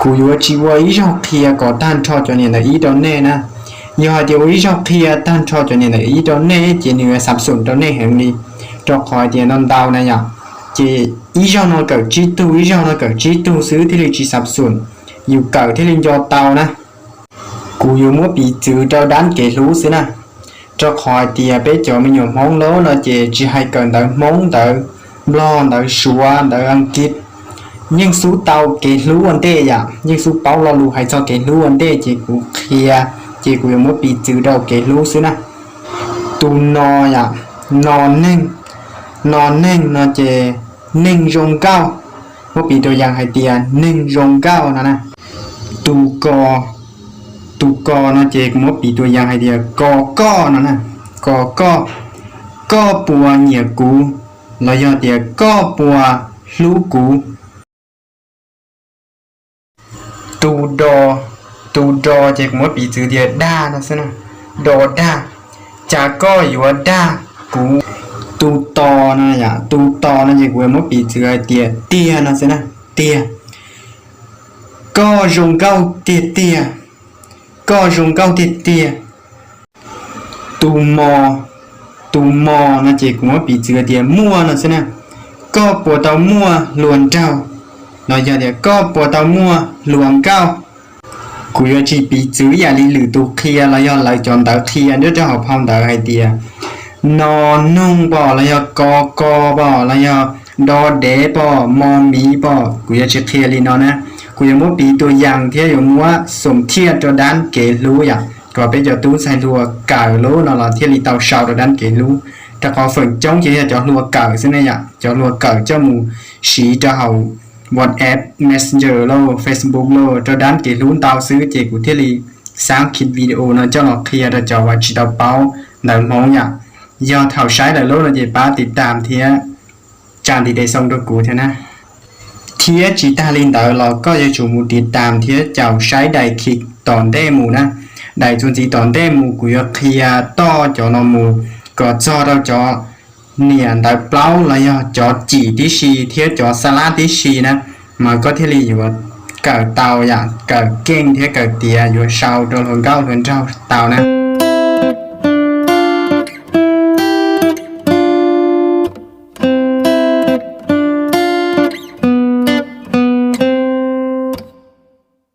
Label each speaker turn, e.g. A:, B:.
A: กูอยู่จีว่าอีชอบเพียก่อต้านชอบจนเนี่ยอีตอนเน่นะยอดเดียวอีชอบเพียต้านชอบจนเนี่ยอีตอนเน่เจนี่สับสนตอนเน่แห่งนี้จอกคอยเดียนนดาวนะอย่างเจอีชอบนอเกิดจีตูอีชอบนอเกิดจีตูซื้อที่ลิจีสับสนอยู่เกิดที่ลินยอเตานะกูอยู่มั่วปีจื้อเจ้าด้านเกรู้สินะจอกคอยเดียไปเจอไม่ยอมมองโลนะเจจีให้เกินเดิมมองเดิมบลอนเดิมชัวเดิมอังกฤษnhưng số tàu cái lú vấn đề à nhưng số bao lo lú hay cho cái lú vấn đề chỉ của kia chỉ của một bị trừ đầu cái lú xứ nè tu no à no nên nó chỉ nên rong cao một bịตัวอย่างhay tiền nên rong cao nè tu co nó chỉ một bịตัวอย่างhay tiền co nè co bùa nhiều cú là do tiền co bùa lú cú tu đo chỉ có một bị chữ địa đa nó xem nào đo đa chả cóอยู่ว่าđa cú tu to nó ya tu to nó chỉ có một bị chữ địa tia nó xem nào tia có dùng cao tia có dùng cao tia tu mò nó chỉ có một bị chữ địa mua nó xem nào có bộ tàu mua luồn trao nó giờ thì có bộ tàu mua luồng cao cú yo chỉ bị chữ ya li lử tu kia là do lại chọn tàu kia nếu cho học phong tàu hay tia nó nung bỏ là do co bỏ là do đo đế bỏ mò mí bỏ cú yo chỉ kia li nó nè cú yo muốn bịตัวอย่างที่yo muốn sum thiên cho đan kế lú yaก็ไปจะตู้ใส่ลัวเก่าลú nó làที่li tàu sau cho đan kế lúถ้าcó phần trong chỉ là choลัวเก่าซึ่งเนี่ยchoลัวเก่าcho mù xí cho hậu WhatsApp Messenger แล้ว Facebook แล้วจะด้านเกี่ยวกับตัวซื้อเจกูที่ลีสร้างคลิปวิดีโอนะเจ้าหน้าที่จะจ่อว่าจิตเอาเป้าหนังมองอย่างยอดเท่าใช้แต่แล้วเราจะป้าติดตามเทียจานที่ได้ส่งตัวกูเท่านะเทียจิตาลินเตอร์เราก็จะจูมูติดตามเทียเจ้าใช้ได้คลิกตอนได้หมูนะได้จนจีตอนได้หมูกูจะเคลียต่อจอนหมูก็จอเราจอเนี่ยได้เปล่าเลยจอจีที่ชีเทียจอสลัดที่ชีนะมันก็ที่รีอยู่ว่าเกิดเตาอย่างเกิดเก่งเทียเกิดเตียอยู่เศร้าโดนคนเก้าคนเจ้าเตานะ